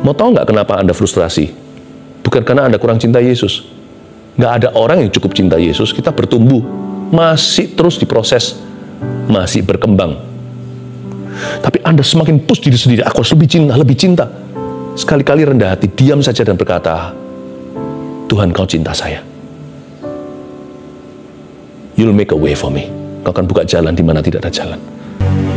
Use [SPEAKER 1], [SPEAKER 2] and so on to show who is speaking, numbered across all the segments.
[SPEAKER 1] Mau tahu nggak kenapa Anda frustrasi? Bukan karena Anda kurang cinta Yesus. Nggak ada orang yang cukup cinta Yesus. Kita bertumbuh, masih terus diproses, masih berkembang. Tapi Anda semakin push diri sendiri, aku harus lebih cinta, lebih cinta. Sekali-kali rendah hati, diam saja dan berkata, Tuhan, Kau cinta saya. You'll make a way for me. Kau akan buka jalan di mana tidak ada jalan.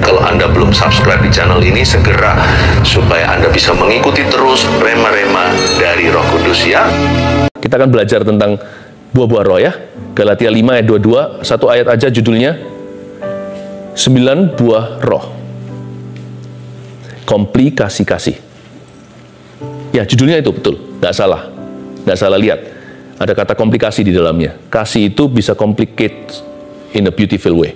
[SPEAKER 1] Kalau Anda belum subscribe di channel ini, segera, supaya Anda bisa mengikuti terus rema-rema dari Roh Kudus ya. Kita akan belajar tentang buah-buah roh ya. Galatia 5 ayat 22, satu ayat aja judulnya, 9 buah roh. Komplikasi kasih. Ya, judulnya itu betul, nggak salah. Nggak salah lihat. Ada kata komplikasi di dalamnya. Kasih itu bisa complicate in a beautiful way.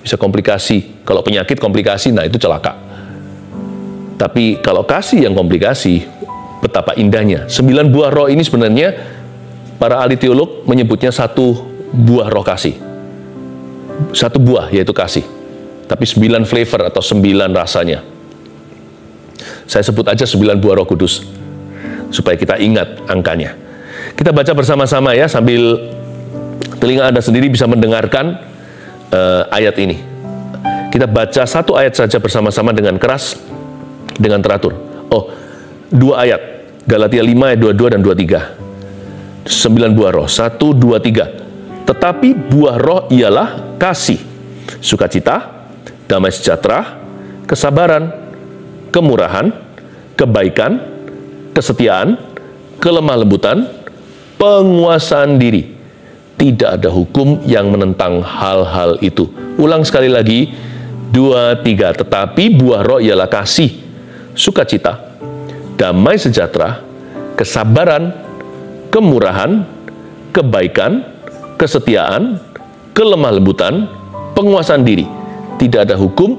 [SPEAKER 1] Bisa komplikasi. Kalau penyakit komplikasi, nah itu celaka. Tapi kalau kasih yang komplikasi, betapa indahnya. 9 buah roh ini sebenarnya para ahli teolog menyebutnya satu buah roh kasih. Satu buah, yaitu kasih. Tapi 9 flavor atau 9 rasanya. Saya sebut aja 9 buah Roh Kudus, supaya kita ingat angkanya. Kita baca bersama-sama ya, sambil telinga Anda sendiri bisa mendengarkan ayat ini. Kita baca satu ayat saja bersama-sama dengan keras, dengan teratur. Oh, 2 ayat. Galatia 5 ayat 22 dan 23. 9 buah roh. 1, 2, 3. Tetapi buah roh ialah kasih, sukacita, damai sejahtera, kesabaran, kemurahan, kebaikan, kesetiaan, kelemah lembutan, penguasaan diri. Tidak ada hukum yang menentang hal-hal itu. Ulang sekali lagi, 2, 3. Tetapi buah roh ialah kasih, sukacita, damai sejahtera, kesabaran, kemurahan, kebaikan, kesetiaan, kelemah lembutan, penguasaan diri. Tidak ada hukum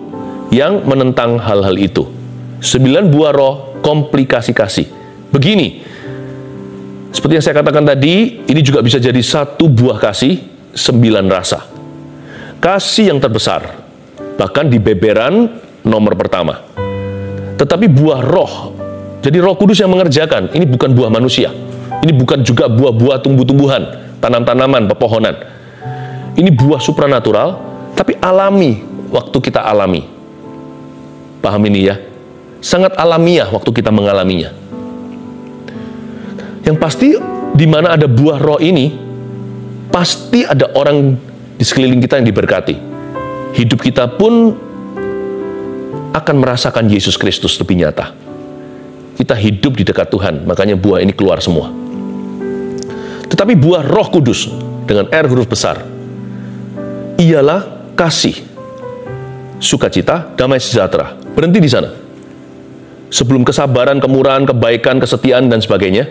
[SPEAKER 1] yang menentang hal-hal itu. 9 buah roh, komplikasi kasih. Begini, seperti yang saya katakan tadi, ini juga bisa jadi satu buah kasih, 9 rasa. Kasih yang terbesar, bahkan di beberan nomor pertama. Tetapi buah roh, jadi Roh Kudus yang mengerjakan, ini bukan buah manusia. Ini bukan juga buah-buah tumbuh-tumbuhan, tanam-tanaman, pepohonan. Ini buah supranatural, tapi alami waktu kita alami. Paham ini ya? Sangat alamiah waktu kita mengalaminya. Yang pasti, di mana ada buah roh ini, pasti ada orang di sekeliling kita yang diberkati. Hidup kita pun akan merasakan Yesus Kristus lebih nyata. Kita hidup di dekat Tuhan, makanya buah ini keluar semua. Tetapi buah Roh Kudus, dengan R huruf besar, ialah kasih, sukacita, damai sejahtera. Berhenti di sana. Sebelum kesabaran, kemurahan, kebaikan, kesetiaan, dan sebagainya,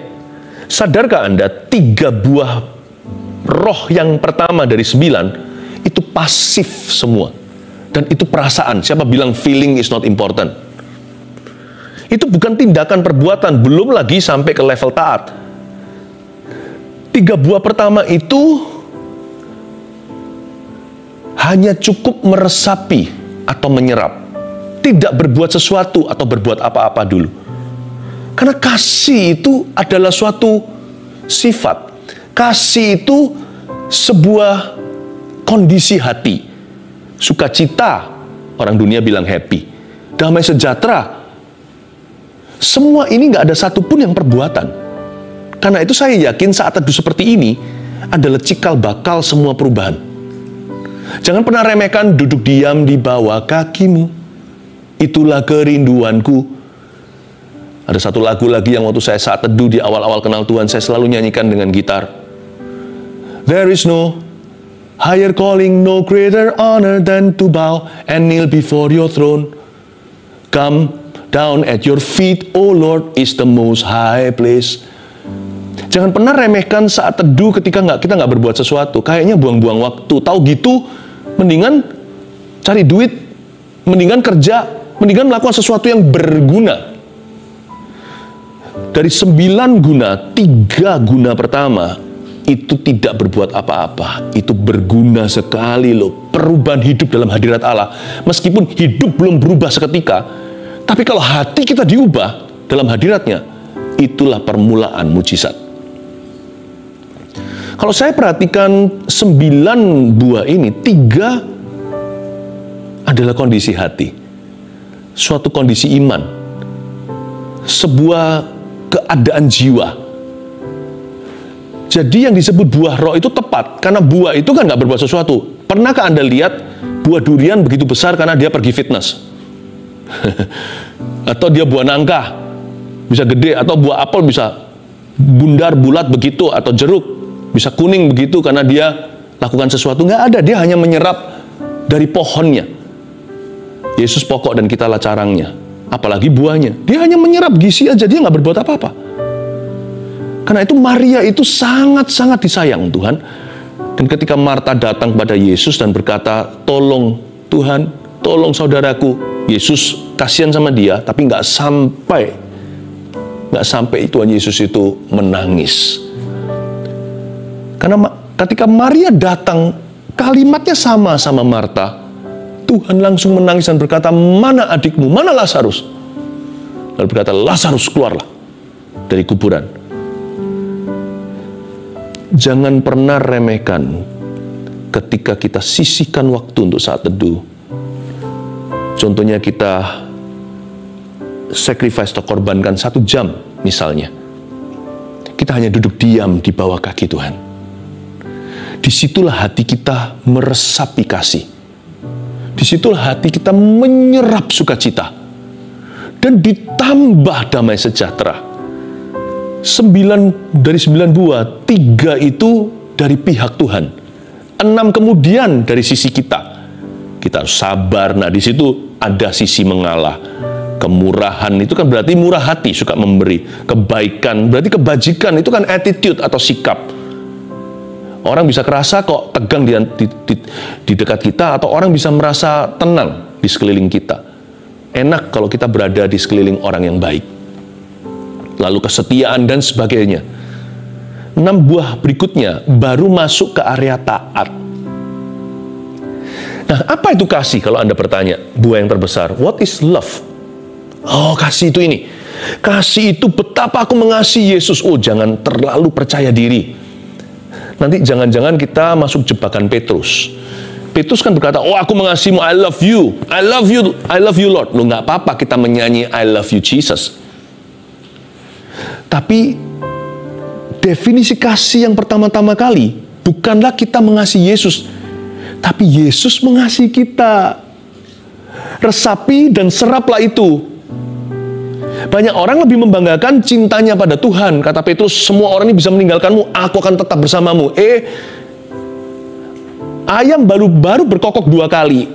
[SPEAKER 1] sadarkah Anda 3 buah roh yang pertama dari 9 itu pasif semua. Dan itu perasaan. Siapa bilang feeling is not important? Itu bukan tindakan perbuatan, belum lagi sampai ke level taat. 3 buah pertama itu hanya cukup meresapi atau menyerap. Tidak berbuat sesuatu atau berbuat apa-apa dulu. Karena kasih itu adalah suatu sifat. Kasih itu sebuah kondisi hati. Sukacita, orang dunia bilang happy. Damai sejahtera. Semua ini nggak ada satupun yang perbuatan. Karena itu saya yakin saat teduh seperti ini adalah cikal bakal semua perubahan. Jangan pernah remehkan duduk diam di bawah kakimu. Itulah kerinduanku. Ada satu lagu lagi yang waktu saya saat teduh di awal-awal kenal Tuhan, saya selalu nyanyikan dengan gitar. There is no higher calling, no greater honor than to bow and kneel before your throne. Come down at your feet, O Lord, is the most high place. Jangan pernah remehkan saat teduh ketika kita nggak berbuat sesuatu. Kayaknya buang-buang waktu. Tahu gitu, mendingan cari duit, mendingan kerja, mendingan melakukan sesuatu yang berguna. Dari 9 guna, 3 guna pertama itu tidak berbuat apa-apa. Itu berguna sekali loh. Perubahan hidup dalam hadirat Allah. Meskipun hidup belum berubah seketika, tapi kalau hati kita diubah, dalam hadiratnya, itulah permulaan mujizat. Kalau saya perhatikan 9 buah ini, 3 adalah kondisi hati. Suatu kondisi iman. Sebuah keadaan jiwa. Jadi yang disebut buah roh itu tepat, karena buah itu kan nggak berbuat sesuatu. Pernahkah Anda lihat buah durian begitu besar karena dia pergi fitness? Atau dia buah nangka, bisa gede, atau buah apel bisa bundar bulat begitu, atau jeruk bisa kuning begitu karena dia lakukan sesuatu. Nggak ada, dia hanya menyerap dari pohonnya. Yesus pokok dan kitalah carangnya. Apalagi buahnya, dia hanya menyerap gizi aja, dia nggak berbuat apa-apa. Karena itu Maria itu sangat-sangat disayang Tuhan. Dan ketika Marta datang kepada Yesus dan berkata, tolong Tuhan, tolong saudaraku. Yesus kasihan sama dia, tapi nggak sampai Tuhan Yesus itu menangis. Karena ketika Maria datang, kalimatnya sama Marta. Tuhan langsung menangis dan berkata, mana adikmu, mana Lazarus? Lalu berkata, Lazarus keluarlah dari kuburan. Jangan pernah remehkan ketika kita sisihkan waktu untuk saat teduh. Contohnya kita sacrifice atau korbankan 1 jam misalnya. Kita hanya duduk diam di bawah kaki Tuhan. Disitulah hati kita meresapi kasih. Disitulah hati kita menyerap sukacita. Dan ditambah damai sejahtera. 9 dari 9 buah, 3 itu dari pihak Tuhan. 6 kemudian dari sisi kita. Kita harus sabar. Nah, di situ ada sisi mengalah. Kemurahan itu kan berarti murah hati, suka memberi. Kebaikan berarti kebajikan, itu kan attitude atau sikap. Orang bisa kerasa kok tegang di dekat kita, atau orang bisa merasa tenang di sekeliling kita. Enak kalau kita berada di sekeliling orang yang baik. Lalu kesetiaan dan sebagainya. 6 buah berikutnya baru masuk ke area taat. Nah, apa itu kasih? Kalau Anda bertanya, buah yang terbesar, what is love? Oh, kasih itu ini. Kasih itu betapa aku mengasihi Yesus. Oh, jangan terlalu percaya diri. Nanti jangan-jangan kita masuk jebakan Petrus. Petrus kan berkata, oh aku mengasihimu, I love you. I love you, I love you Lord. Loh, nggak apa-apa kita menyanyi I love you Jesus. Tapi definisi kasih yang pertama-tama kali bukanlah kita mengasihi Yesus, tapi Yesus mengasihi kita. Resapi dan seraplah itu. Banyak orang lebih membanggakan cintanya pada Tuhan. Kata Petrus, semua orang ini bisa meninggalkanmu, aku akan tetap bersamamu. Ayam baru berkokok 2 kali.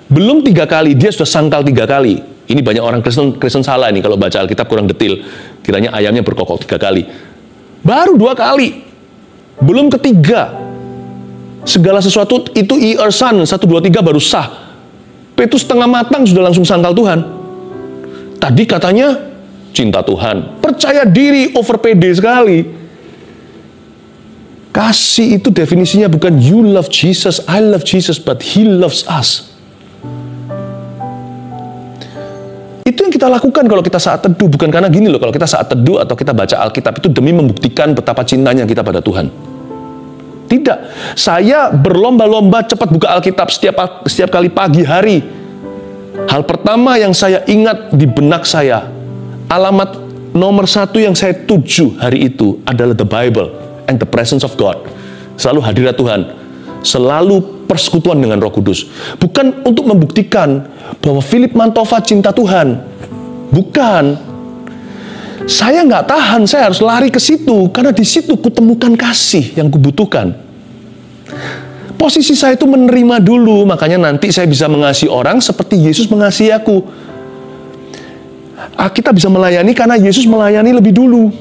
[SPEAKER 1] Belum 3 kali, dia sudah sangkal 3 kali. Ini banyak orang Kristen salah nih kalau baca Alkitab kurang detil. Kiranya ayamnya berkokok 3 kali. Baru 2 kali. Belum ketiga. Segala sesuatu itu iersan, 1, 2, 3 baru sah. Petrus setengah matang sudah langsung sangkal Tuhan. Tadi katanya cinta Tuhan. Percaya diri, over pede sekali. Kasih itu definisinya bukan you love Jesus, I love Jesus, but He loves us. Itu yang kita lakukan kalau kita saat teduh. Bukan karena gini loh, kalau kita saat teduh atau kita baca Alkitab itu demi membuktikan betapa cintanya kita pada Tuhan. Tidak. Saya berlomba-lomba cepat buka Alkitab setiap kali pagi hari. Hal pertama yang saya ingat di benak saya, alamat nomor 1 yang saya tuju hari itu adalah the Bible and the presence of God. Selalu hadirat Tuhan. Selalu persekutuan dengan Roh Kudus. Bukan untuk membuktikan bahwa Philip Mantova cinta Tuhan. Bukan. Saya nggak tahan, saya harus lari ke situ. Karena di situ kutemukan kasih yang kubutuhkan. Posisi saya itu menerima dulu. Makanya nanti saya bisa mengasihi orang seperti Yesus mengasihi aku. Kita bisa melayani karena Yesus melayani lebih dulu.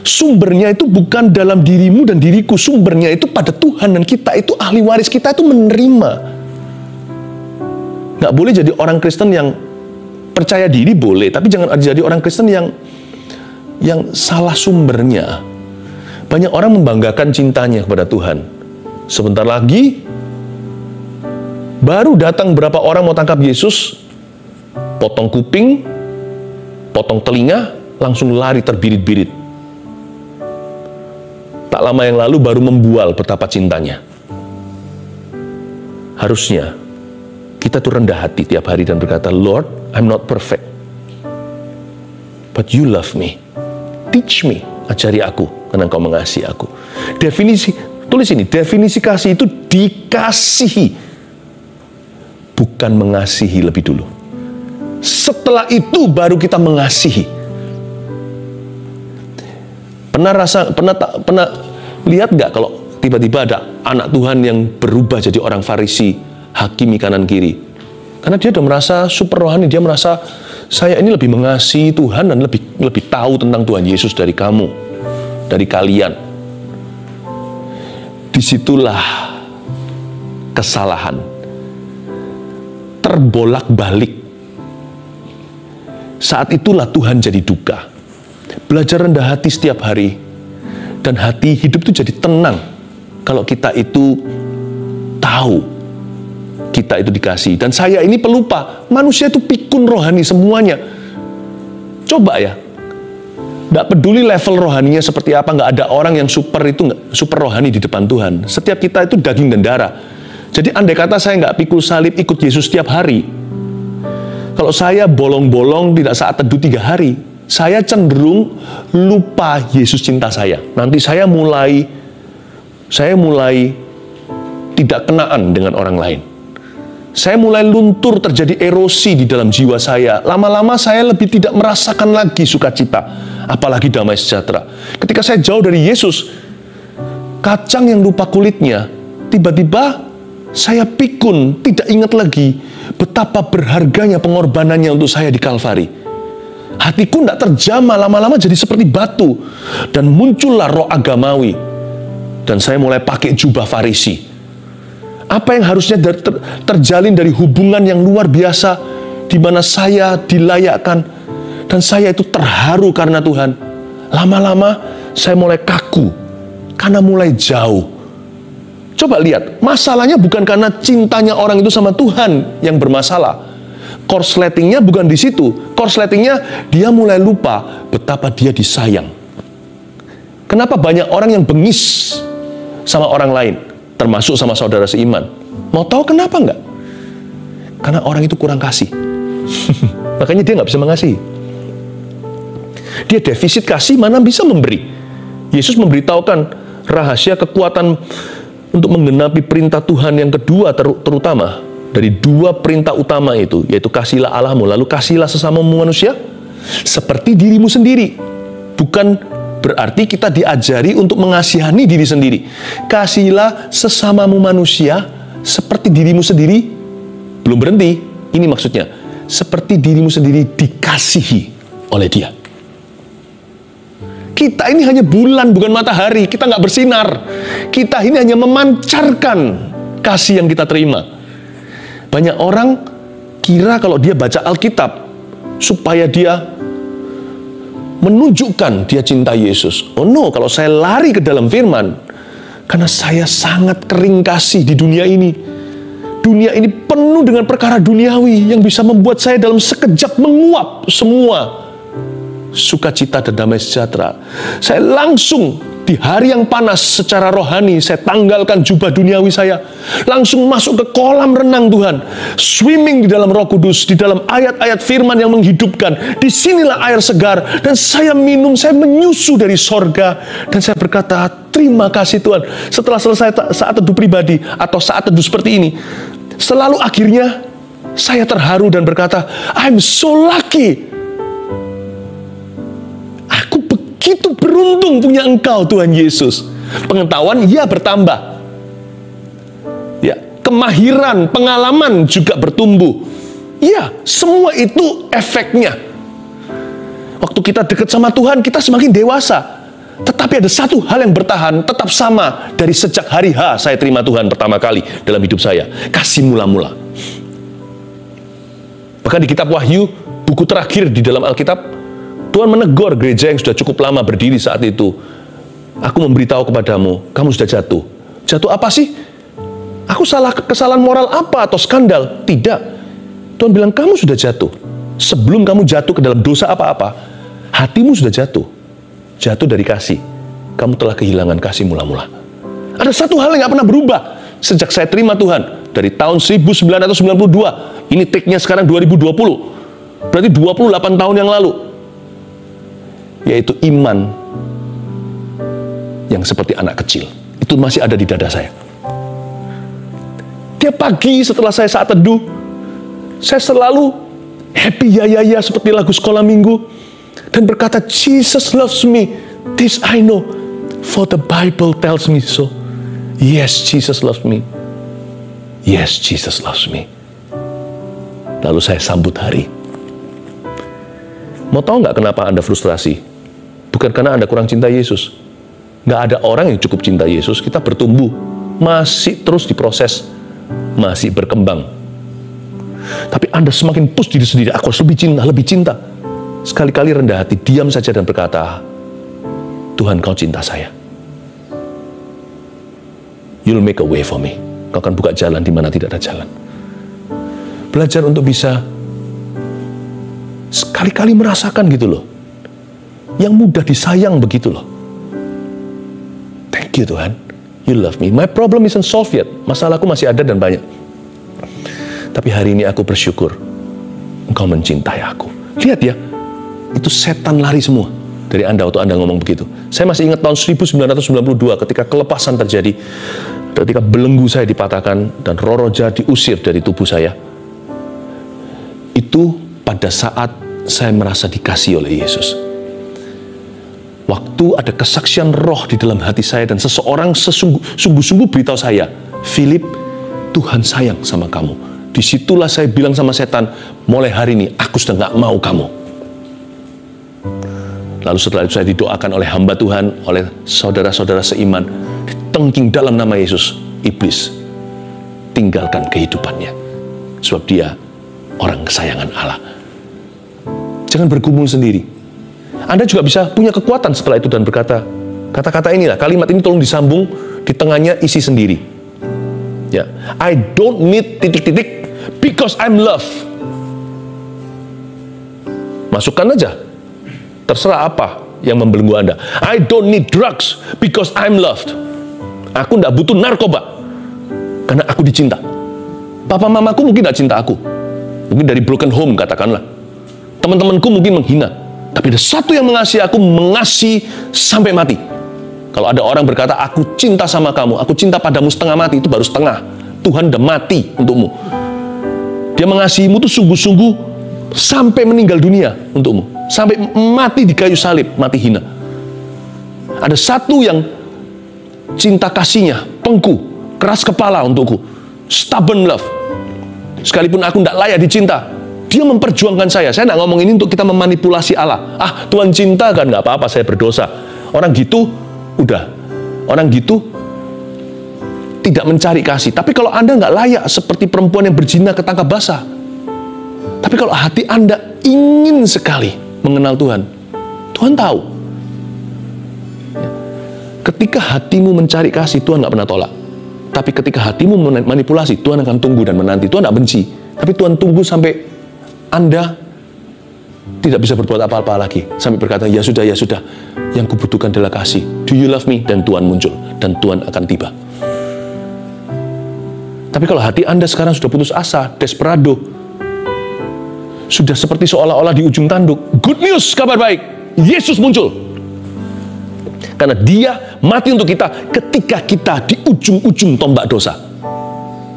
[SPEAKER 1] Sumbernya itu bukan dalam dirimu dan diriku. Sumbernya itu pada Tuhan, dan kita itu ahli waris, kita itu menerima. Nggak boleh jadi orang Kristen yang percaya diri boleh, tapi jangan jadi orang Kristen yang salah sumbernya. Banyak orang membanggakan cintanya kepada Tuhan. Sebentar lagi baru datang berapa orang mau tangkap Yesus, potong kuping, potong telinga, langsung lari terbirit-birit. Tak lama yang lalu baru membual betapa cintanya. Harusnya kita tuh rendah hati tiap hari dan berkata, Lord, I'm not perfect, but you love me. Teach me, ajari aku, karena Engkau mengasihi aku. Tulis ini, definisi kasih itu dikasihi, bukan mengasihi lebih dulu. Setelah itu baru kita mengasihi. Pernah lihat nggak kalau tiba-tiba ada anak Tuhan yang berubah jadi orang Farisi, hakimi kanan kiri? Karena dia udah merasa super rohani, dia merasa saya ini lebih mengasihi Tuhan dan lebih tahu tentang Tuhan Yesus dari kamu, dari kalian. Disitulah kesalahan terbolak-balik. Saat itulah Tuhan jadi duka. Belajar rendah hati setiap hari, dan hati hidup itu jadi tenang kalau kita itu tahu kita itu dikasih. Dan saya ini pelupa, manusia itu pikun rohani semuanya. Coba ya, nggak peduli level rohaninya seperti apa, nggak ada orang yang super rohani di depan Tuhan. Setiap kita itu daging dan darah. Jadi andai kata saya nggak pikul salib ikut Yesus setiap hari, kalau saya bolong-bolong tidak saat teduh 3 hari, saya cenderung lupa Yesus cinta saya. Nanti saya mulai tidak kenaan dengan orang lain. Saya mulai luntur, terjadi erosi di dalam jiwa saya. Lama-lama saya lebih tidak merasakan lagi sukacita, apalagi damai sejahtera. Ketika saya jauh dari Yesus, kacang yang lupa kulitnya, tiba-tiba saya pikun, tidak ingat lagi betapa berharganya pengorbanannya untuk saya di Kalvari. Hatiku tidak terjamah, lama-lama jadi seperti batu. Dan muncullah roh agamawi. Dan saya mulai pakai jubah Farisi. Apa yang harusnya terjalin dari hubungan yang luar biasa, di mana saya dilayakkan, dan saya itu terharu karena Tuhan. Lama-lama saya mulai kaku, karena mulai jauh. Coba lihat, masalahnya bukan karena cintanya orang itu sama Tuhan yang bermasalah. Korsletingnya bukan di situ. Korsletingnya dia mulai lupa betapa dia disayang. Kenapa banyak orang yang bengis sama orang lain, termasuk sama saudara seiman? Mau tahu kenapa enggak? Karena orang itu kurang kasih. Makanya dia nggak bisa mengasihi. Dia defisit kasih, mana bisa memberi. Yesus memberitahukan rahasia kekuatan untuk menggenapi perintah Tuhan yang kedua, terutama dari 2 perintah utama itu, yaitu kasihlah Allahmu, lalu kasihlah sesamamu manusia seperti dirimu sendiri. Bukan berarti kita diajari untuk mengasihani diri sendiri. Kasihilah sesamamu manusia seperti dirimu sendiri. Belum berhenti, ini maksudnya, seperti dirimu sendiri dikasihi oleh Dia. Kita ini hanya bulan, bukan matahari. Kita nggak bersinar. Kita ini hanya memancarkan kasih yang kita terima. Banyak orang kira kalau dia baca Alkitab supaya dia menunjukkan dia cinta Yesus. Oh no, kalau saya lari ke dalam firman, karena saya sangat kering kasih di dunia ini. Dunia ini penuh dengan perkara duniawi yang bisa membuat saya dalam sekejap menguap semua sukacita dan damai sejahtera. Saya langsung di hari yang panas secara rohani, saya tanggalkan jubah duniawi saya, langsung masuk ke kolam renang Tuhan, swimming di dalam Roh Kudus, di dalam ayat-ayat firman yang menghidupkan. Disinilah air segar, dan saya minum, saya menyusu dari sorga, dan saya berkata, terima kasih Tuhan. Setelah selesai saat teduh pribadi atau saat teduh seperti ini, selalu akhirnya saya terharu dan berkata, I'm so lucky. Begitu beruntung punya Engkau Tuhan Yesus. Pengetahuan ya bertambah. Ya, kemahiran, pengalaman juga bertumbuh. Ya, semua itu efeknya. Waktu kita dekat sama Tuhan, kita semakin dewasa. Tetapi ada satu hal yang bertahan, tetap sama dari sejak hari H saya terima Tuhan pertama kali dalam hidup saya. Kasih mula-mula. Bahkan di kitab Wahyu, buku terakhir di dalam Alkitab, Tuhan menegur gereja yang sudah cukup lama berdiri saat itu. Aku memberitahu kepadamu, kamu sudah jatuh. Jatuh apa sih? Aku kesalahan moral apa atau skandal? Tidak. Tuhan bilang, kamu sudah jatuh. Sebelum kamu jatuh ke dalam dosa apa-apa, hatimu sudah jatuh. Jatuh dari kasih. Kamu telah kehilangan kasih mula-mula. Ada satu hal yang gak pernah berubah sejak saya terima Tuhan. Dari tahun 1992. Ini take-nya sekarang 2020. Berarti 28 tahun yang lalu. Yaitu iman yang seperti anak kecil. Itu masih ada di dada saya. Tiap pagi setelah saya saat teduh, saya selalu happy ya seperti lagu sekolah minggu dan berkata, Jesus loves me, this I know, for the Bible tells me so. Yes, Jesus loves me. Yes, Jesus loves me. Lalu saya sambut hari. Mau tahu nggak kenapa Anda frustrasi? Bukan karena Anda kurang cinta Yesus. Nggak ada orang yang cukup cinta Yesus. Kita bertumbuh, masih terus diproses, masih berkembang. Tapi Anda semakin push diri sendiri, aku harus lebih cinta. Sekali-kali rendah hati, diam saja dan berkata, Tuhan, kau cinta saya. You'll make a way for me. Kau akan buka jalan di mana tidak ada jalan. Belajar untuk bisa sekali-kali merasakan gitu loh. Yang mudah disayang begitu loh. Thank you Tuhan. You love me. My problem isn't solved yet. Masalahku masih ada dan banyak. Tapi hari ini aku bersyukur Engkau mencintai aku. Lihat ya, itu setan lari semua dari Anda waktu Anda ngomong begitu. Saya masih ingat tahun 1992 ketika kelepasan terjadi, ketika belenggu saya dipatahkan dan roh jahat diusir dari tubuh saya. Itu pada saat saya merasa dikasihi oleh Yesus. Waktu ada kesaksian roh di dalam hati saya dan seseorang sungguh-sungguh beritahu saya, Philip, Tuhan sayang sama kamu. Disitulah saya bilang sama setan, mulai hari ini aku sudah gak mau kamu. Lalu setelah itu saya didoakan oleh hamba Tuhan, oleh saudara-saudara seiman, ditengking dalam nama Yesus, iblis tinggalkan kehidupannya. Sebab dia orang kesayangan Allah. Jangan bergumul sendiri. Anda juga bisa punya kekuatan setelah itu dan berkata, kata-kata inilah, kalimat ini tolong disambung, di tengahnya isi sendiri. Ya, I don't need titik-titik because I'm loved. Masukkan aja. Terserah apa yang membelenggu Anda. I don't need drugs because I'm loved. Aku tidak butuh narkoba karena aku dicinta. Papa mamaku mungkin tidak cinta aku. Mungkin dari broken home katakanlah. Teman-temanku mungkin menghina. Tapi ada satu yang mengasihi aku, mengasihi sampai mati. Kalau ada orang berkata, aku cinta sama kamu, aku cinta padamu setengah mati, itu baru setengah. Tuhan udah mati untukmu. Dia mengasihimu tuh sungguh-sungguh sampai meninggal dunia untukmu. Sampai mati di kayu salib, mati hina. Ada satu yang cinta kasihnya, pengku, keras kepala untukku. Stubborn love. Sekalipun aku tidak layak dicinta, dia memperjuangkan saya. Saya tidak ngomong ini untuk kita memanipulasi Allah. Ah, Tuhan cinta kan, nggak apa-apa, saya berdosa. Orang gitu, udah. Orang gitu tidak mencari kasih. Tapi kalau Anda nggak layak seperti perempuan yang berzina ketangkap basah. Tapi kalau hati Anda ingin sekali mengenal Tuhan, Tuhan tahu. Ketika hatimu mencari kasih, Tuhan nggak pernah tolak. Tapi ketika hatimu manipulasi, Tuhan akan tunggu dan menanti. Tuhan nggak benci. Tapi Tuhan tunggu sampai Anda tidak bisa berbuat apa-apa lagi. Sampai berkata, ya sudah, yang kubutuhkan adalah kasih. Do you love me? Dan Tuhan muncul. Dan Tuhan akan tiba. Tapi kalau hati Anda sekarang sudah putus asa, desperado, sudah seperti seolah-olah di ujung tanduk, good news, kabar baik, Yesus muncul. Karena dia mati untuk kita ketika kita di ujung-ujung tombak dosa.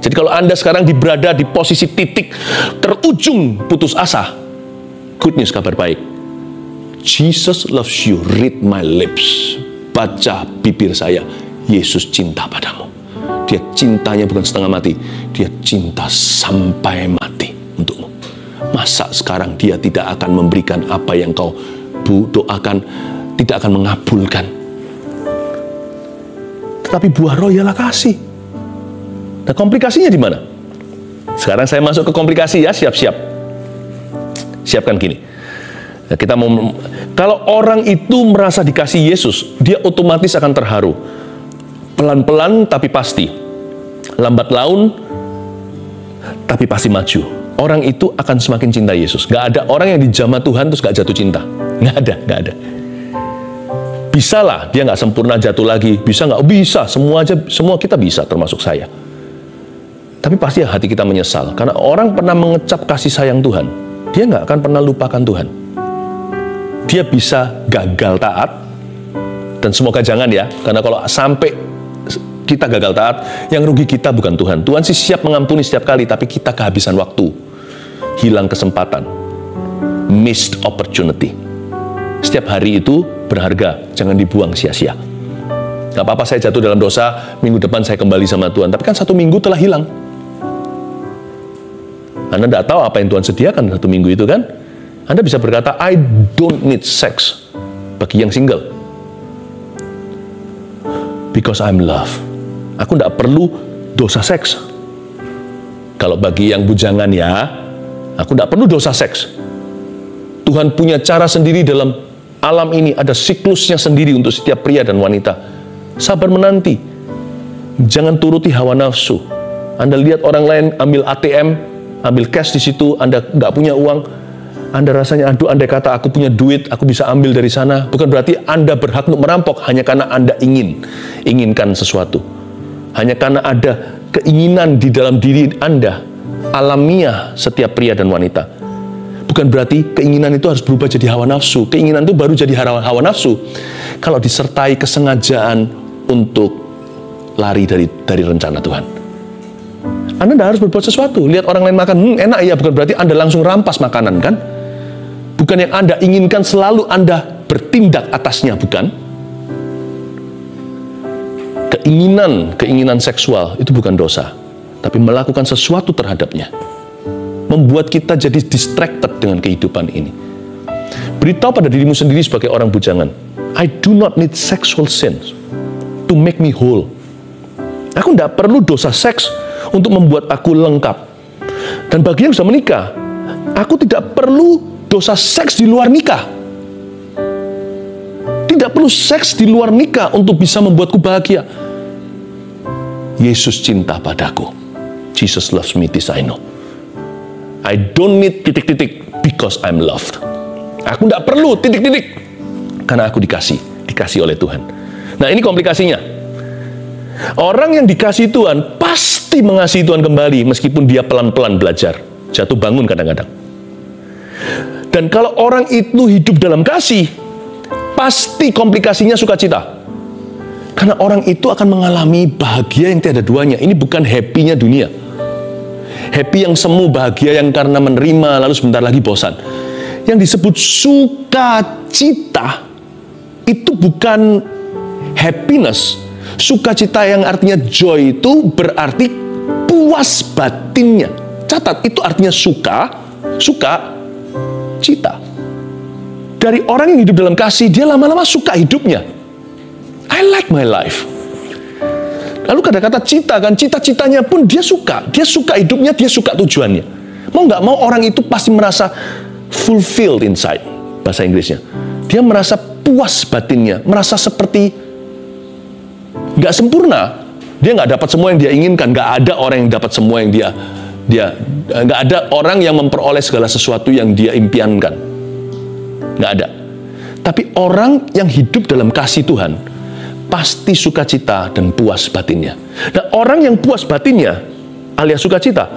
[SPEAKER 1] Jadi kalau Anda sekarang berada di posisi titik terujung putus asa, good news, kabar baik. Jesus loves you, read my lips. Baca bibir saya, Yesus cinta padamu. Dia cintanya bukan setengah mati, dia cinta sampai mati untukmu. Masa sekarang dia tidak akan memberikan apa yang kau doakan, tidak akan mengabulkan. Tetapi buah roh ialah kasih. Nah, komplikasinya di mana? Sekarang saya masuk ke komplikasi ya, siap-siap. Siapkan gini. Nah, kita mau, kalau orang itu merasa dikasih Yesus, dia otomatis akan terharu. Pelan-pelan tapi pasti. Lambat laun tapi pasti maju. orang itu akan semakin cinta Yesus. Nggak ada orang yang dijamah Tuhan terus nggak jatuh cinta. Nggak ada. Bisa lah, dia nggak sempurna jatuh lagi. Bisa nggak? Bisa. Semua kita bisa, termasuk saya. Tapi pasti hati kita menyesal. Karena orang pernah mengecap kasih sayang Tuhan, dia nggak akan pernah lupakan Tuhan. Dia bisa gagal taat, dan semoga jangan ya, karena kalau sampai kita gagal taat, yang rugi kita bukan Tuhan. Tuhan sih siap mengampuni setiap kali, tapi kita kehabisan waktu, hilang kesempatan, missed opportunity. Setiap hari itu berharga, jangan dibuang sia-sia. Gak apa-apa saya jatuh dalam dosa, minggu depan saya kembali sama Tuhan, tapi kan 1 minggu telah hilang. Anda tidak tahu apa yang Tuhan sediakan 1 minggu itu kan? Anda bisa berkata, I don't need sex, bagi yang single. Because I'm love. Aku tidak perlu dosa seks. Kalau bagi yang bujangan ya, aku tidak perlu dosa seks. Tuhan punya cara sendiri dalam alam ini, ada siklusnya sendiri untuk setiap pria dan wanita. Sabar menanti. Jangan turuti hawa nafsu. Anda lihat orang lain ambil ATM, ambil cash di situ, Anda nggak punya uang, Anda rasanya, aduh, andai kata aku punya duit, aku bisa ambil dari sana. Bukan berarti Anda berhak untuk merampok, hanya karena Anda inginkan sesuatu. Hanya karena ada keinginan di dalam diri Anda, alamiah setiap pria dan wanita. Bukan berarti keinginan itu harus berubah jadi hawa nafsu. Keinginan itu baru jadi hawa nafsu kalau disertai kesengajaan untuk lari dari rencana Tuhan. Anda tidak harus berbuat sesuatu. Lihat orang lain makan, enak ya, bukan berarti Anda langsung rampas makanan kan? Bukan yang Anda inginkan selalu Anda bertindak atasnya, bukan? Keinginan seksual itu bukan dosa, tapi melakukan sesuatu terhadapnya membuat kita jadi distracted dengan kehidupan ini. Beritahu pada dirimu sendiri sebagai orang bujangan, I do not need sexual sins to make me whole. Aku tidak perlu dosa seks untuk membuat aku lengkap. Dan bagi yang sudah menikah, aku tidak perlu dosa seks di luar nikah. Tidak perlu seks di luar nikah untuk bisa membuatku bahagia. Yesus cinta padaku. Jesus loves me, this I know. I don't need ... because I'm loved. Aku tidak perlu ... karena aku dikasih oleh Tuhan. Nah, ini komplikasinya. Orang yang dikasih Tuhan pasti mengasihi Tuhan kembali meskipun dia pelan-pelan belajar, jatuh bangun kadang-kadang. Dan kalau orang itu hidup dalam kasih, pasti komplikasinya sukacita. Karena orang itu akan mengalami bahagia yang tiada duanya. Ini bukan happy-nya dunia. Happy yang semu, bahagia yang karena menerima lalu sebentar lagi bosan. Yang disebut sukacita itu bukan happiness. Sukacita yang artinya joy itu berarti puas batinnya. Catat, itu artinya suka, cita. Dari orang yang hidup dalam kasih, dia lama-lama suka hidupnya. I like my life. Lalu kata-kata cita kan, cita-citanya pun dia suka hidupnya, dia suka tujuannya. Mau nggak mau orang itu pasti merasa fulfilled inside, bahasa Inggrisnya. Dia merasa puas batinnya, merasa seperti nggak sempurna. Dia nggak dapat semua yang dia inginkan. Nggak ada orang yang dapat semua yang dia nggak ada orang yang memperoleh segala sesuatu yang dia impiankan. Nggak ada. Tapi orang yang hidup dalam kasih Tuhan pasti sukacita dan puas batinnya. Nah, orang yang puas batinnya alias sukacita,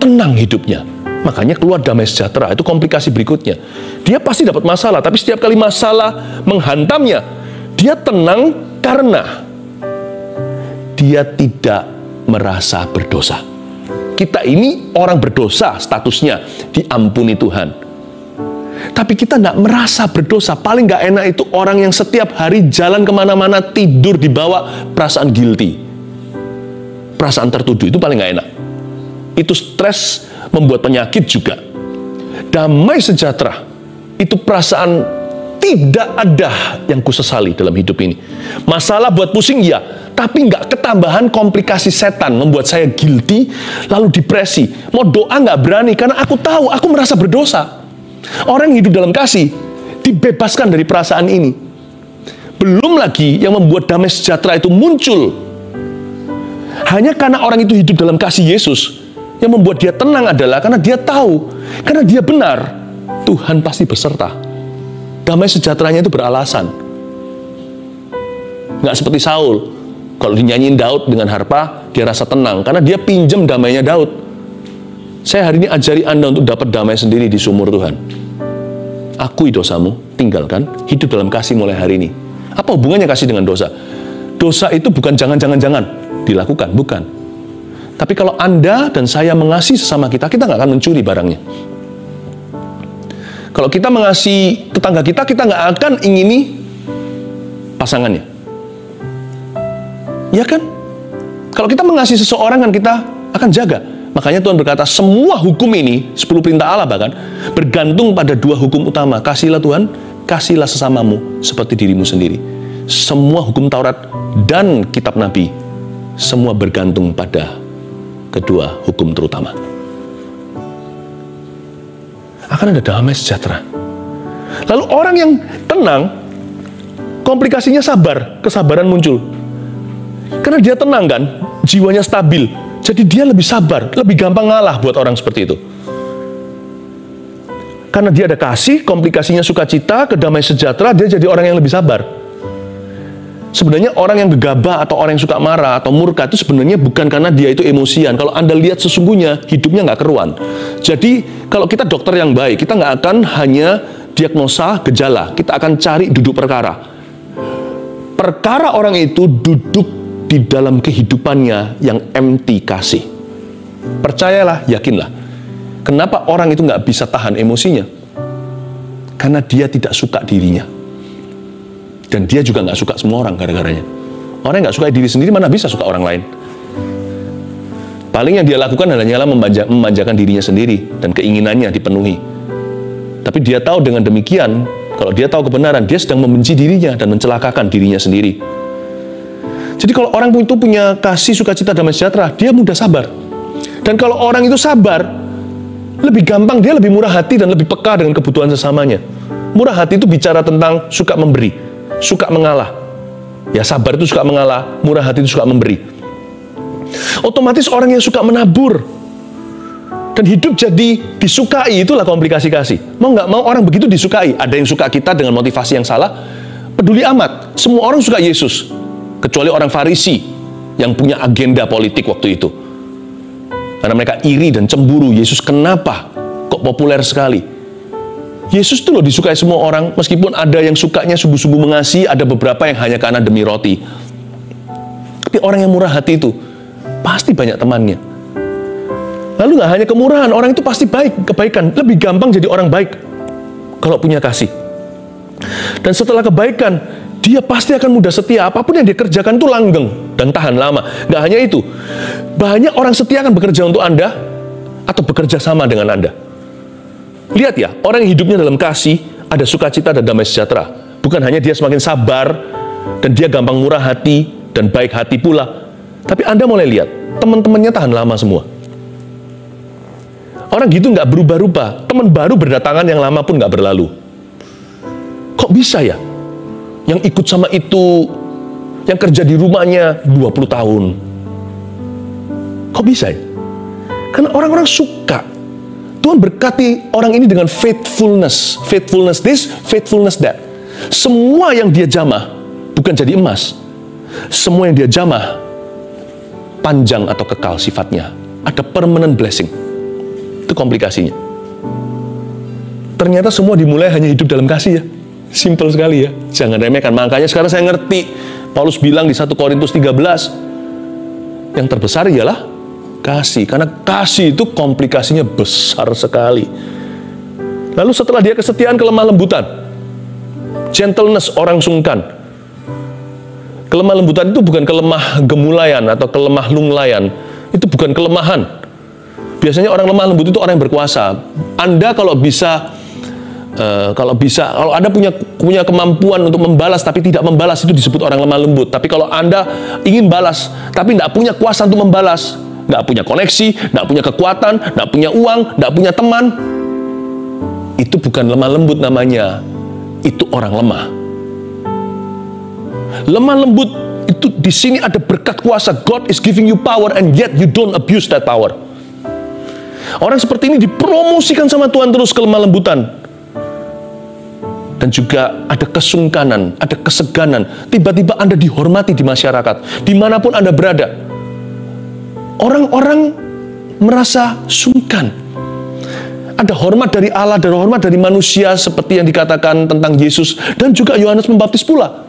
[SPEAKER 1] tenang hidupnya. Makanya keluar damai sejahtera. Itu komplikasi berikutnya. Dia pasti dapat masalah, tapi setiap kali masalah menghantamnya, dia tenang karena dia tidak merasa berdosa. Kita ini orang berdosa statusnya, diampuni Tuhan. Tapi kita tidak merasa berdosa. Paling nggak enak itu orang yang setiap hari jalan kemana-mana, tidur di bawah perasaan guilty. Perasaan tertuduh, itu paling nggak enak. Itu stres, membuat penyakit juga. Damai sejahtera, itu perasaan tidak ada yang kusesali dalam hidup ini. Masalah buat pusing ya, tapi nggak ketambahan komplikasi setan membuat saya guilty, lalu depresi. Mau doa nggak berani, karena aku tahu aku merasa berdosa. Orang yang hidup dalam kasih dibebaskan dari perasaan ini. Belum lagi yang membuat damai sejahtera itu muncul hanya karena orang itu hidup dalam kasih Yesus. Yang membuat dia tenang adalah karena dia tahu, karena dia benar, Tuhan pasti beserta. Damai sejahteranya itu beralasan. Nggak seperti Saul, kalau dinyanyiin Daud dengan harpa, dia rasa tenang, karena dia pinjam damainya Daud. Saya hari ini ajari Anda untuk dapat damai sendiri di sumur Tuhan. Akui dosamu, tinggalkan, hidup dalam kasih mulai hari ini. Apa hubungannya kasih dengan dosa? Dosa itu bukan jangan dilakukan, bukan. Tapi kalau Anda dan saya mengasihi sesama kita nggak akan mencuri barangnya. Kalau kita mengasihi tetangga kita nggak akan ingini pasangannya. Ya kan? Kalau kita mengasihi seseorang kan kita akan jaga. Makanya Tuhan berkata, semua hukum ini, 10 perintah Allah bahkan, bergantung pada 2 hukum utama. Kasihilah Tuhan, kasihilah sesamamu seperti dirimu sendiri. Semua hukum Taurat dan kitab Nabi, semua bergantung pada kedua hukum terutama. Akan ada damai sejahtera. Lalu orang yang tenang, komplikasinya sabar, kesabaran muncul. Karena dia tenang kan, jiwanya stabil. Jadi dia lebih sabar, lebih gampang ngalah buat orang seperti itu. Karena dia ada kasih, komplikasinya sukacita, kedamaian sejahtera, dia jadi orang yang lebih sabar. Sebenarnya orang yang gegabah atau orang yang suka marah atau murka itu sebenarnya bukan karena dia itu emosian. Kalau Anda lihat sesungguhnya, hidupnya nggak keruan. Jadi kalau kita dokter yang baik, kita nggak akan hanya diagnosa gejala. Kita akan cari duduk perkara. Perkara orang itu duduk di dalam kehidupannya yang empty kasih. Percayalah, yakinlah. Kenapa orang itu nggak bisa tahan emosinya? Karena dia tidak suka dirinya. Dan dia juga nggak suka semua orang gara-garanya. Orang yang nggak suka diri sendiri mana bisa suka orang lain. Paling yang dia lakukan hanyalah memanjakan dirinya sendiri dan keinginannya dipenuhi. Tapi dia tahu dengan demikian, kalau dia tahu kebenaran, dia sedang membenci dirinya dan mencelakakan dirinya sendiri. Jadi kalau orang itu punya kasih, sukacita, damai sejahtera, dia mudah sabar. Dan kalau orang itu sabar, lebih gampang, dia lebih murah hati dan lebih peka dengan kebutuhan sesamanya. Murah hati itu bicara tentang suka memberi, suka mengalah. Ya, sabar itu suka mengalah, murah hati itu suka memberi. Otomatis orang yang suka menabur dan hidup jadi disukai, itulah komplikasi kasih. Mau nggak mau orang begitu disukai. Ada yang suka kita dengan motivasi yang salah, peduli amat. Semua orang suka Yesus, kecuali orang Farisi yang punya agenda politik waktu itu. Karena mereka iri dan cemburu, Yesus kenapa kok populer sekali? Yesus itu loh disukai semua orang, meskipun ada yang sukanya sungguh-sungguh mengasihi, ada beberapa yang hanya karena demi roti. Tapi orang yang murah hati itu pasti banyak temannya. Lalu nggak hanya kemurahan, orang itu pasti baik, kebaikan. Lebih gampang jadi orang baik kalau punya kasih. Dan setelah kebaikan, dia pasti akan mudah setia. Apapun yang dia kerjakan itu langgeng dan tahan lama. Nggak hanya itu, banyak orang setia akan bekerja untuk Anda atau bekerja sama dengan Anda. Lihat ya, orang yang hidupnya dalam kasih, ada sukacita dan damai sejahtera. Bukan hanya dia semakin sabar, dan dia gampang murah hati, dan baik hati pula. Tapi Anda mulai lihat, teman-temannya tahan lama semua. Orang gitu nggak berubah-ubah. Teman baru berdatangan, yang lama pun nggak berlalu. Kok bisa ya? Yang ikut sama itu, yang kerja di rumahnya 20 tahun. Kok bisa ya? Karena orang-orang suka. Tuhan berkati orang ini dengan faithfulness. Faithfulness this, faithfulness that. Semua yang dia jamah, bukan jadi emas. Semua yang dia jamah, panjang atau kekal sifatnya. Ada permanent blessing. Itu komplikasinya. Ternyata semua dimulai hanya hidup dalam kasih ya. Simple sekali ya. Jangan remehkan. Makanya sekarang saya ngerti. Paulus bilang di 1 Korintus 13, yang terbesar ialah kasih. Karena kasih itu komplikasinya besar sekali. Lalu setelah dia kesetiaan, kelemah lembutan. Gentleness, orang sungkan. Kelemah lembutan itu bukan kelemah gemulayan atau kelemah lunglayan. Itu bukan kelemahan. Biasanya orang lemah lembut itu orang yang berkuasa. Anda kalau Anda punya kemampuan untuk membalas tapi tidak membalas, itu disebut orang lemah lembut. Tapi kalau Anda ingin balas tapi tidak punya kuasa untuk membalas, nggak punya koneksi, nggak punya kekuatan, nggak punya uang, nggak punya teman, itu bukan lemah lembut namanya. Itu orang lemah. Lemah lembut itu di sini ada berkat kuasa. God is giving you power and yet you don't abuse that power. Orang seperti ini dipromosikan sama Tuhan terus kelemah lembutan. Dan juga ada kesungkanan, ada keseganan. Tiba-tiba Anda dihormati di masyarakat, dimanapun Anda berada. Orang-orang merasa sungkan. Ada hormat dari Allah, ada hormat dari manusia, seperti yang dikatakan tentang Yesus, dan juga Yohanes Pembaptis pula.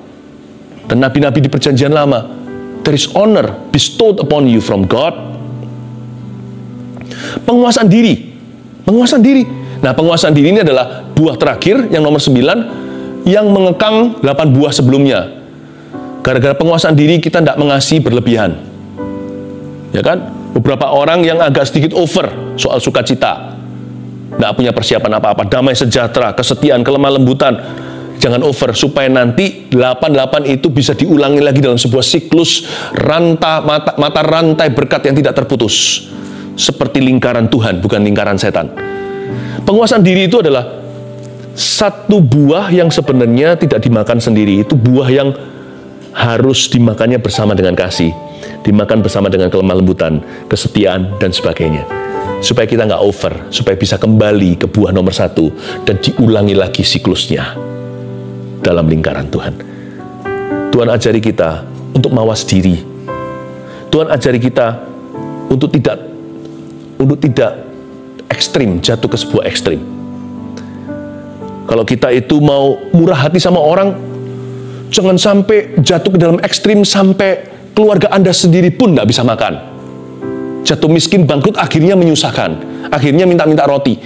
[SPEAKER 1] Dan nabi-nabi di Perjanjian Lama. There is honor bestowed upon you from God. Penguasaan diri. Penguasaan diri. Nah, penguasaan diri ini adalah buah terakhir, yang nomor 9, yang mengekang 8 buah sebelumnya. Gara-gara penguasaan diri, kita tidak mengasihi berlebihan. Ya kan? Beberapa orang yang agak sedikit over soal sukacita. Tidak punya persiapan apa-apa. Damai sejahtera, kesetiaan, kelemah lembutan. Jangan over, supaya nanti 8 itu bisa diulangi lagi dalam sebuah siklus mata rantai berkat yang tidak terputus. Seperti lingkaran Tuhan, bukan lingkaran setan. Penguasaan diri itu adalah satu buah yang sebenarnya tidak dimakan sendiri. Itu buah yang harus dimakannya bersama dengan kasih, dimakan bersama dengan kelemah lembutan, kesetiaan, dan sebagainya. Supaya kita nggak over, supaya bisa kembali ke buah nomor 1 dan diulangi lagi siklusnya dalam lingkaran Tuhan. Tuhan ajari kita untuk mawas diri. Tuhan ajari kita untuk tidak ekstrim, jatuh ke sebuah ekstrim. Kalau kita itu mau murah hati sama orang, jangan sampai jatuh ke dalam ekstrim sampai keluarga Anda sendiri pun nggak bisa makan. Jatuh miskin, bangkrut, akhirnya menyusahkan. Akhirnya minta-minta roti.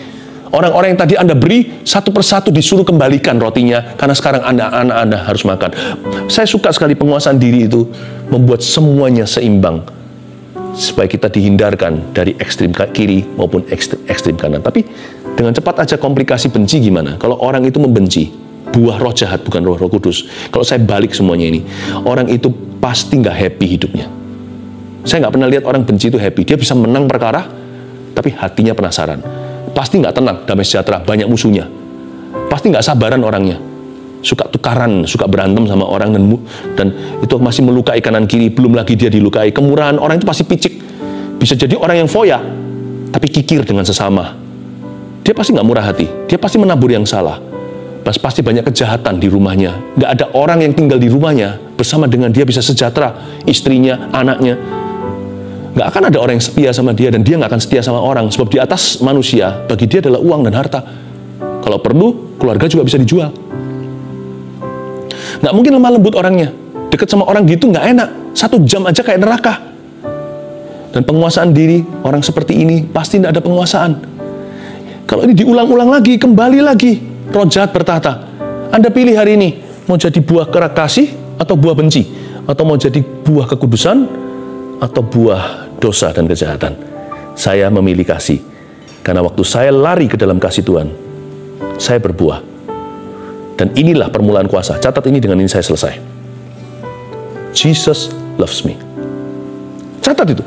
[SPEAKER 1] Orang-orang yang tadi Anda beri, satu persatu disuruh kembalikan rotinya, karena sekarang anak-anak Anda harus makan. Saya suka sekali penguasaan diri itu, membuat semuanya seimbang. Supaya kita dihindarkan dari ekstrim kiri maupun ekstrim kanan. Tapi dengan cepat aja komplikasi benci gimana? Kalau orang itu membenci, buah roh jahat, bukan roh kudus. Kalau saya balik semuanya ini, orang itu pasti nggak happy hidupnya. Saya nggak pernah lihat orang benci itu happy. Dia bisa menang perkara, tapi hatinya penasaran. Pasti nggak tenang, damai sejahtera, banyak musuhnya. Pasti nggak sabaran orangnya. Suka tukaran, suka berantem sama orang, dan itu masih melukai kanan kiri, belum lagi dia dilukai. Kemurahan orang itu pasti picik. Bisa jadi orang yang foya, tapi kikir dengan sesama. Dia pasti nggak murah hati, dia pasti menabur yang salah. Pasti banyak kejahatan di rumahnya. Nggak ada orang yang tinggal di rumahnya bersama dengan dia bisa sejahtera, istrinya, anaknya. Nggak akan ada orang yang setia sama dia, dan dia nggak akan setia sama orang, sebab di atas manusia, bagi dia adalah uang dan harta. Kalau perlu, keluarga juga bisa dijual. Nggak mungkin lemah lembut orangnya. Deket sama orang gitu nggak enak. 1 jam aja kayak neraka. Dan penguasaan diri, orang seperti ini pasti nggak ada penguasaan. Kalau ini diulang-ulang lagi, kembali lagi, roh jahat bertahta. Anda pilih hari ini, mau jadi buah kasih atau buah benci? Atau mau jadi buah kekudusan atau buah dosa dan kejahatan? Saya memilih kasih. Karena waktu saya lari ke dalam kasih Tuhan, saya berbuah. Dan inilah permulaan kuasa. Catat ini, dengan ini saya selesai. Jesus loves me. Catat itu.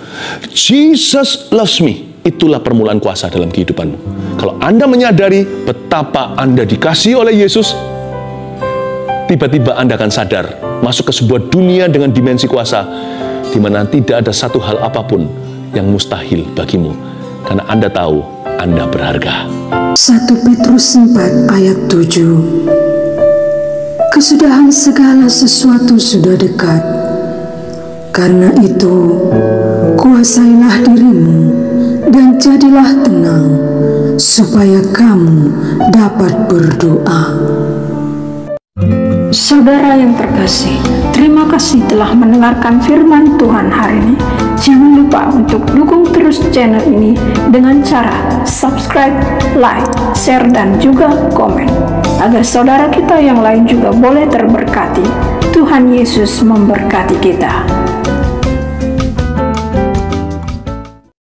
[SPEAKER 1] Jesus loves me. Itulah permulaan kuasa dalam kehidupanmu. Kalau Anda menyadari betapa Anda dikasihi oleh Yesus, tiba-tiba Anda akan sadar masuk ke sebuah dunia dengan dimensi kuasa, di mana tidak ada satu hal apapun yang mustahil bagimu. Karena Anda tahu Anda berharga.
[SPEAKER 2] 1 Petrus 4 ayat 7. Kesudahan segala sesuatu sudah dekat. Karena itu, kuasailah dirimu dan jadilah tenang, supaya kamu dapat berdoa.
[SPEAKER 3] Saudara yang terkasih, terima kasih telah mendengarkan firman Tuhan hari ini. Jangan lupa untuk dukung terus channel ini dengan cara subscribe, like, share, dan juga komen, agar saudara kita yang lain juga boleh terberkati. Tuhan Yesus memberkati kita.